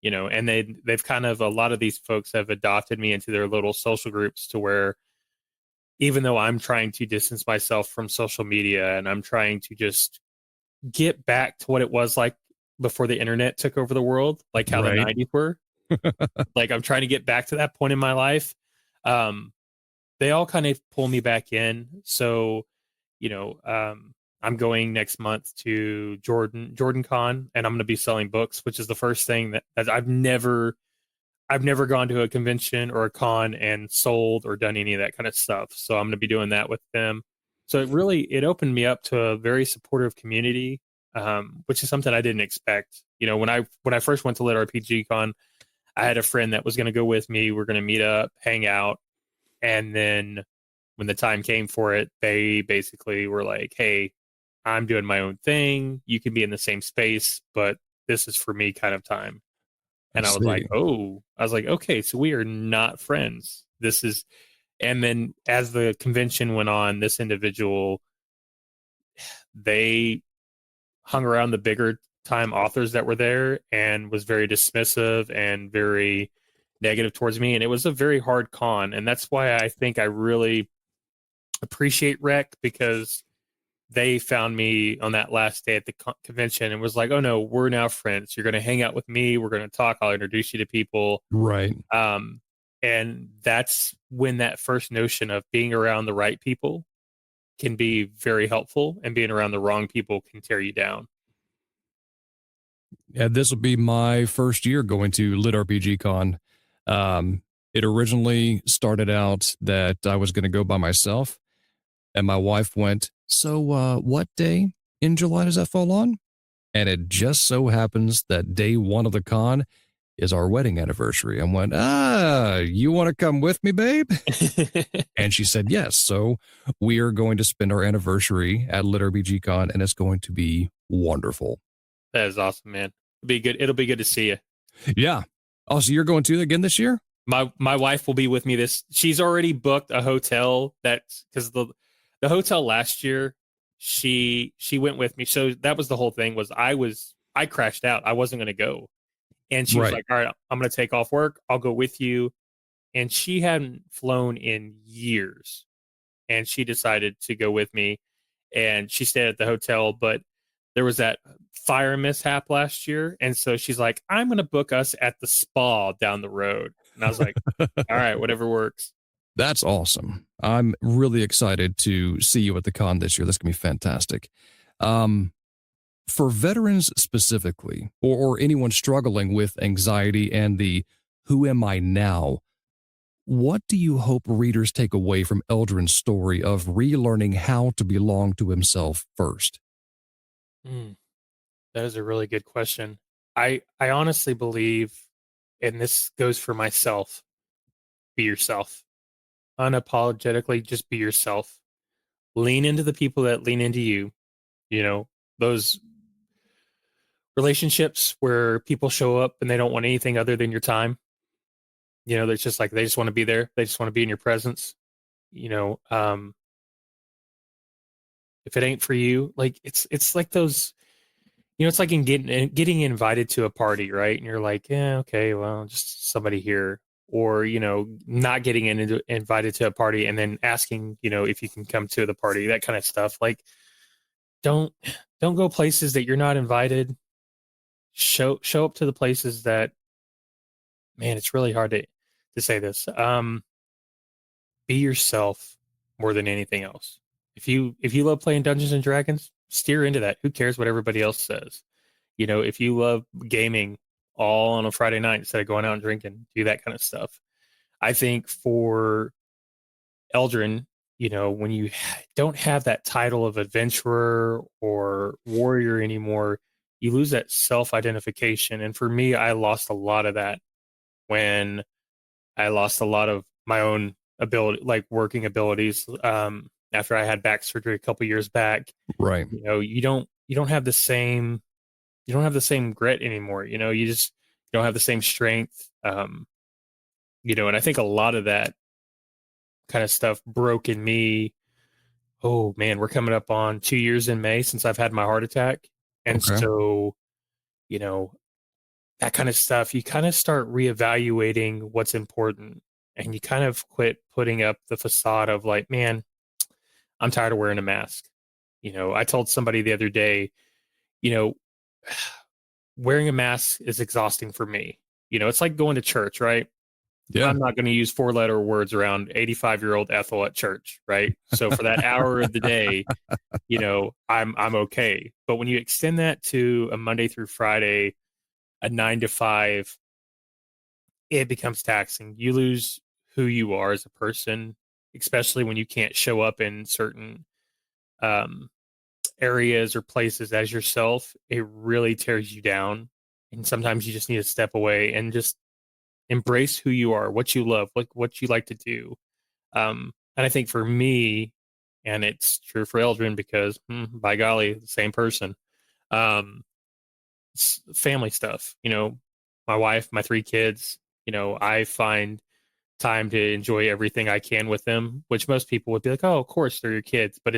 And they've kind of a lot of these folks have adopted me into their little social groups to where even though I'm trying to distance myself from social media and I'm trying to just get back to what it was like before the internet took over the world, like how the Right. 90s were. Like I'm trying to get back to that point in my life. Um, they all kind of pull me back in. So, I'm going next month to Jordan Con, and I'm going to be selling books, which is the first thing that I've never gone to a convention or a con and sold or done any of that kind of stuff. So I'm going to be doing that with them. So it opened me up to a very supportive community, which is something I didn't expect. When I first went to Lit RPG Con, I had a friend that was going to go with me. We're going to meet up, hang out, and then when the time came for it, they basically were like, "Hey, I'm doing my own thing. You can be in the same space, but this is for me kind of time." I And I was like, see. "Oh," I was like, "Okay, so we are not friends. This is." And then as the convention went on, this individual, they hung around the bigger time authors that were there and was very dismissive and very negative towards me. And it was a very hard con. And that's why I think I really appreciate Rec, because they found me on that last day at the convention and was like, "Oh no, we're now friends. You're going to hang out with me. We're going to talk. I'll introduce you to people." Right. Um, and that's when that first notion of being around the right people can be very helpful, and being around the wrong people can tear you down. Yeah, this will be my first year going to Lit RPG Con. It originally started out that I was going to go by myself, and my wife went, "So, what day in July does that fall on?" And it just so happens that day one of the con is our wedding anniversary. I went, you want to come with me, babe? And she said yes. So we are going to spend our anniversary at Lit RBG Con, and it's going to be wonderful. That is awesome, man. It'll be good. It'll be good to see you. Yeah. Oh, so you're going to again this year? My wife will be with me she's already booked a hotel that's because the hotel last year she went with me. So that was the whole thing was I crashed out. I wasn't going to go. And she was Right. like, "All right, I'm going to take off work. I'll go with you." And she hadn't flown in years. And she decided to go with me. And she stayed at the hotel, but there was that fire mishap last year. And so she's like, "I'm going to book us at the spa down the road." And I was like, "All right, whatever works." That's awesome. I'm really excited to see you at the con this year. That's going to be fantastic. For veterans specifically, or anyone struggling with anxiety and the who am I now, what do you hope readers take away from Eldrin's story of relearning how to belong to himself first? That is a really good question. I honestly believe, and this goes for myself, be yourself. Unapologetically, just be yourself. Lean into the people that lean into you. You know, those relationships where people show up and they don't want anything other than your time. You know, that's just like they just want to be there. They just want to be in your presence. You know, if it ain't for you, like it's like those, it's like in getting invited to a party, right? And you're like, yeah, okay, well, just somebody here, or not getting invited to a party and then asking, if you can come to the party, that kind of stuff. Like, don't don't go places that you're not invited. Show up to the places that, man, it's really hard to say this. Be yourself more than anything else. If you love playing Dungeons and Dragons, steer into that. Who cares what everybody else says? If you love gaming all on a Friday night instead of going out and drinking, do that kind of stuff. I think for Eldrin, when you don't have that title of adventurer or warrior anymore, you lose that self-identification. And for me, I lost a lot of that when I lost a lot of my own ability, like working abilities. After I had back surgery a couple years back, Right. you don't have the same grit anymore. You just don't have the same strength. And I think a lot of that kind of stuff broke in me. Oh man, we're coming up on 2 years in May since I've had my heart attack. And Okay. so, you know, that kind of stuff, you kind of start reevaluating what's important, and you kind of quit putting up the facade of like, man, I'm tired of wearing a mask. I told somebody the other day, you know, wearing a mask is exhausting for me. It's like going to church, right? Yeah. I'm not going to use four-letter words around 85-year-old Ethel at church, right? So for that hour of the day, I'm okay. But when you extend that to a Monday through Friday, a 9 to 5, it becomes taxing. You lose who you are as a person, especially when you can't show up in certain um, areas or places as yourself. It really tears you down. And sometimes you just need to step away and just embrace who you are, what you love, what you like to do. And I think for me, and it's true for Eldrin because, by golly, the same person. Um, family stuff. My wife, my 3 kids. I find time to enjoy everything I can with them, which most people would be like, "Oh, of course they're your kids," but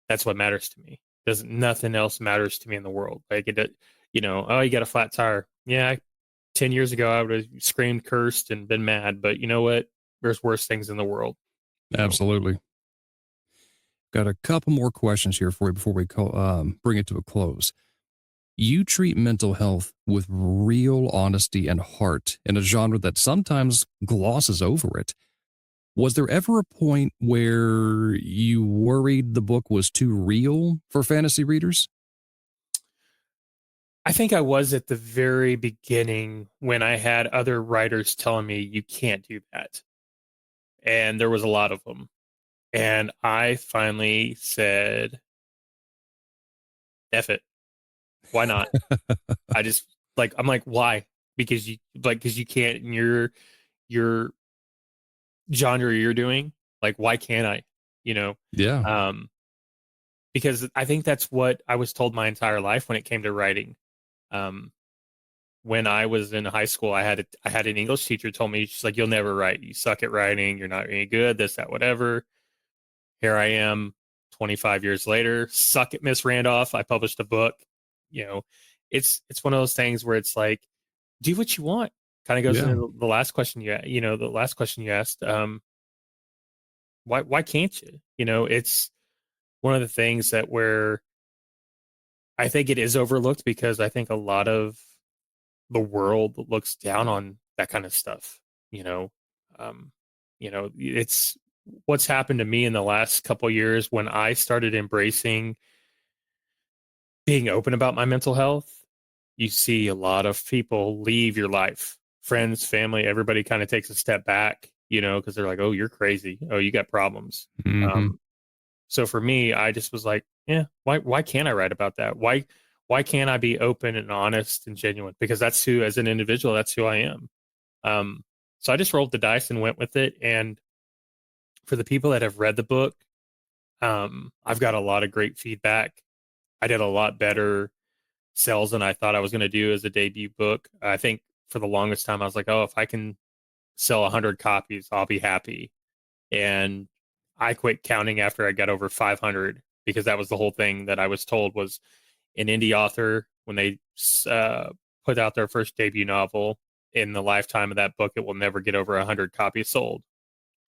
that's what matters to me. Does Nothing else matters to me in the world. Like oh, you got a flat tire. Yeah, 10 years ago, I would have screamed, cursed, and been mad. But you know what? There's worse things in the world. Absolutely. Got a couple more questions here for you before we bring it to a close. You treat mental health with real honesty and heart in a genre that sometimes glosses over it. Was there ever a point where you worried the book was too real for fantasy readers? I think I was at the very beginning when I had other writers telling me you can't do that. And there was a lot of them. And I finally said, F it. Why not? I just I'm like, why? Because you can't in your genre you're doing. Like, why can't I? You know? Yeah. Um, because I think that's what I was told my entire life when it came to writing. Um, when I was in high school, I had an English teacher told me, she's like, you'll never write. You suck at writing. You're not any good. This, that, whatever. Here I am, 25 years later. Suck it, Miss Randolph. I published a book. You know, it's one of those things where it's like, do what you want. Kind of goes Yeah. into the last question the last question you asked. Why can't you? You know, it's one of the things that where I think it is overlooked because I think a lot of the world looks down on that kind of stuff. You know, um, it's what's happened to me in the last couple years when I started embracing being open about my mental health. You see a lot of people leave your life, friends, family, everybody kind of takes a step back, because they're like, oh, you're crazy. Oh, you got problems. Hmm. So for me, I just was like, yeah, why can't I write about that? Why can't I be open and honest and genuine? Because that's who, as an individual, that's who I am. Um, so I just rolled the dice and went with it. And for the people that have read the book, I've got a lot of great feedback. I did a lot better sales than I thought I was going to do as a debut book. I think for the longest time, I was like, oh, if I can sell 100 copies, I'll be happy. And I quit counting after I got over 500 because that was the whole thing that I was told was an indie author when they put out their first debut novel in the lifetime of that book, it will never get over 100 copies sold.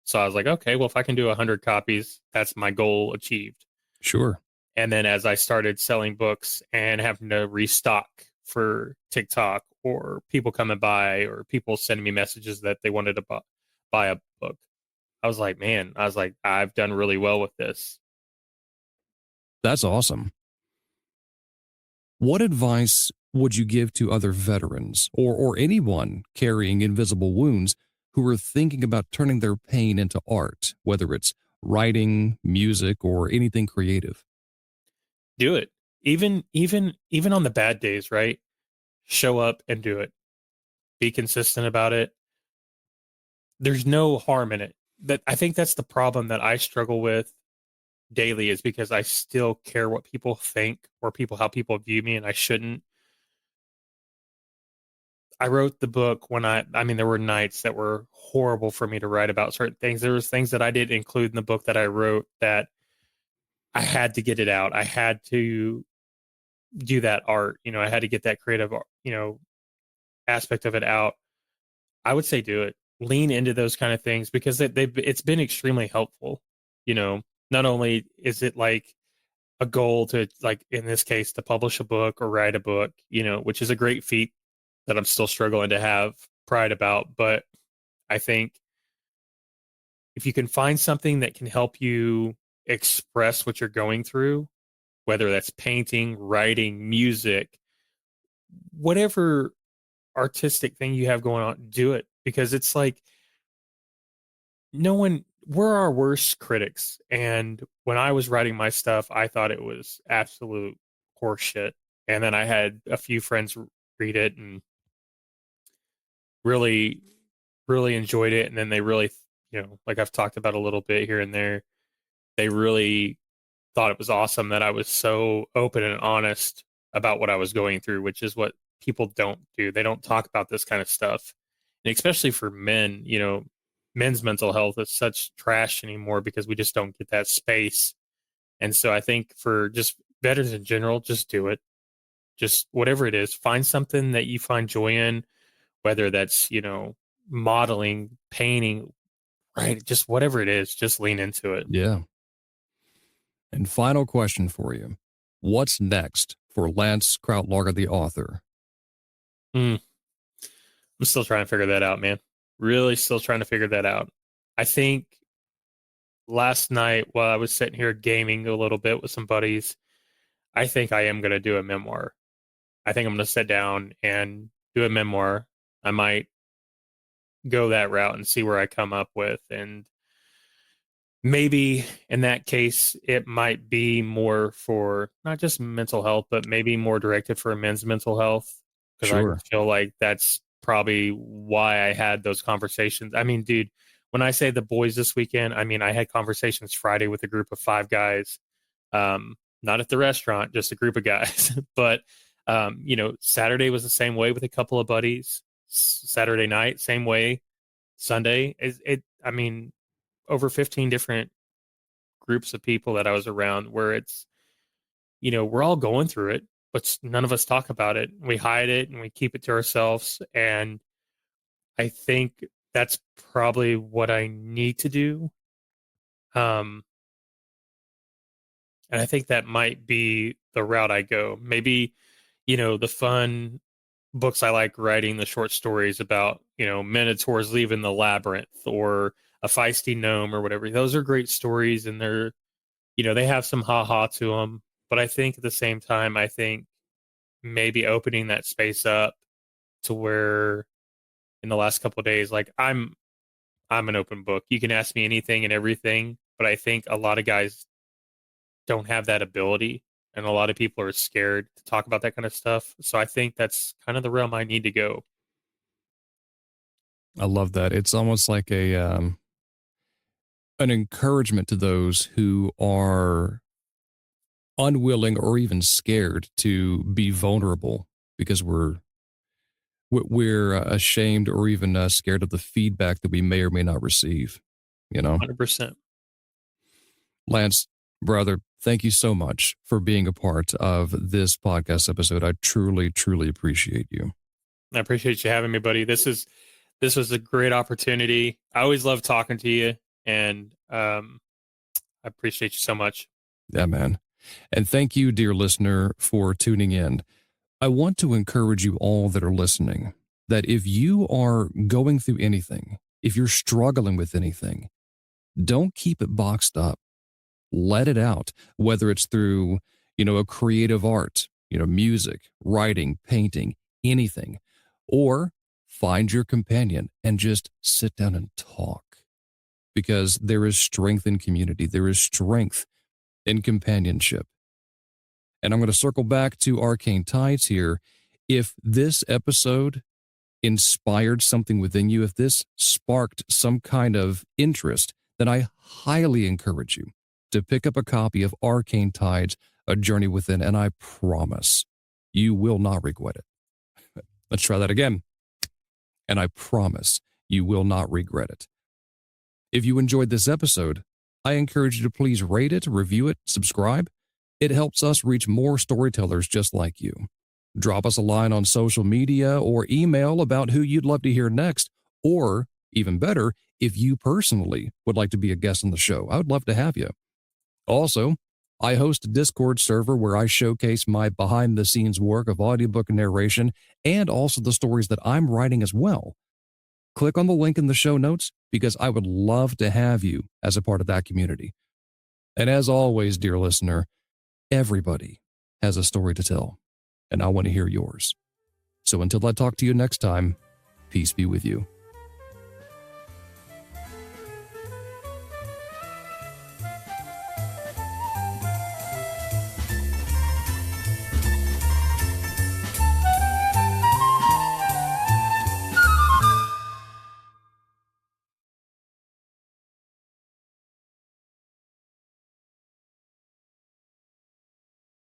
So I was like, okay, well, if I can do 100 copies, that's my goal achieved. Sure. And then as I started selling books and having to restock for TikTok or people coming by or people sending me messages that they wanted to buy a book, I was like, man, I've done really well with this. That's awesome. What advice would you give to other veterans or anyone carrying invisible wounds who are thinking about turning their pain into art, whether it's writing, music, or anything creative? Do it. Even on the bad days, right? Show up and do it. Be consistent about it. There's no harm in it. That I think that's the problem that I struggle with daily is because I still care what people think or how people view me and I shouldn't. I wrote the book when I mean there were nights that were horrible for me to write about certain things. There was things that I didn't include in the book that I wrote that I had to get it out. I had to do that art, I had to get that creative, aspect of it out. I would say do it. Lean into those kind of things because it's been extremely helpful. You know, not only is it like a goal to like in this case to publish a book or write a book, which is a great feat that I'm still struggling to have pride about, but I think if you can find something that can help you express what you're going through, whether that's painting, writing, music, whatever artistic thing you have going on, do it because it's like no one we're our worst critics. And when I was writing my stuff, I thought it was absolute horseshit. And then I had a few friends read it and really, really enjoyed it. And then they really, like I've talked about a little bit here and there, they really thought it was awesome that I was so open and honest about what I was going through, which is what people don't do. They don't talk about this kind of stuff. And especially for men, men's mental health is such trash anymore because we just don't get that space. And so I think for just veterans in general, just do it. Just whatever it is, find something that you find joy in, whether that's, modeling, painting, right? Just whatever it is, just lean into it. Yeah. And final question for you. What's next for Lance Krautlarger, the author? Mm, I'm still trying to figure that out, man. Really still trying to figure that out. I think last night while I was sitting here gaming a little bit with some buddies, I think I am going to do a memoir. I think I'm going to sit down and do a memoir. I might go that route and see where I come up with. And maybe in that case, it might be more for not just mental health, but maybe more directed for men's mental health. Because I Sure. feel like that's probably why I had those conversations. I mean, dude, when I say the boys this weekend, I mean, I had conversations Friday with a group of 5 guys, not at the restaurant, just a group of guys. But, Saturday was the same way with a couple of buddies. Saturday night, same way. Sunday, I mean, over 15 different groups of people that I was around where it's, we're all going through it, but none of us talk about it. We hide it and we keep it to ourselves. And I think that's probably what I need to do. Um, and I think that might be the route I go. Maybe, the fun books I like writing, the short stories about, minotaurs leaving the labyrinth or a feisty gnome or whatever. Those are great stories, and they're, they have some ha-ha to them. But I think at the same time, I think maybe opening that space up to where in the last couple of days, like I'm an open book. You can ask me anything and everything, but I think a lot of guys don't have that ability, and a lot of people are scared to talk about that kind of stuff. So I think that's kind of the realm I need to go. I love that. It's almost like an encouragement to those who are unwilling or even scared to be vulnerable because we're ashamed or even scared of the feedback that we may or may not receive. 100%. Lance, brother, thank you so much for being a part of this podcast episode. I truly, truly appreciate you. I appreciate you having me, buddy. This was a great opportunity. I always love talking to you, and I appreciate you so much. Yeah, man. And thank you, dear listener, for tuning in. I want to encourage you all that are listening that if you are going through anything, if you're struggling with anything, don't keep it boxed up. Let it out, whether it's through, a creative art, music, writing, painting, anything, or find your companion and just sit down and talk because there is strength in community. There is strength in companionship. And I'm going to circle back to Arcane Tides here. If this episode inspired something within you, if this sparked some kind of interest, then I highly encourage you to pick up a copy of Arcane Tides, A Journey Within, and I promise you will not regret it. Let's try that again. And I promise you will not regret it. If you enjoyed this episode, I encourage you to please rate it, review it, subscribe. It helps us reach more storytellers just like you. Drop us a line on social media or email about who you'd love to hear next, or even better, if you personally would like to be a guest on the show. I would love to have you. Also, I host a Discord server where I showcase my behind-the-scenes work of audiobook narration and also the stories that I'm writing as well. Click on the link in the show notes because I would love to have you as a part of that community. And as always, dear listener, everybody has a story to tell, and I want to hear yours. So until I talk to you next time, peace be with you.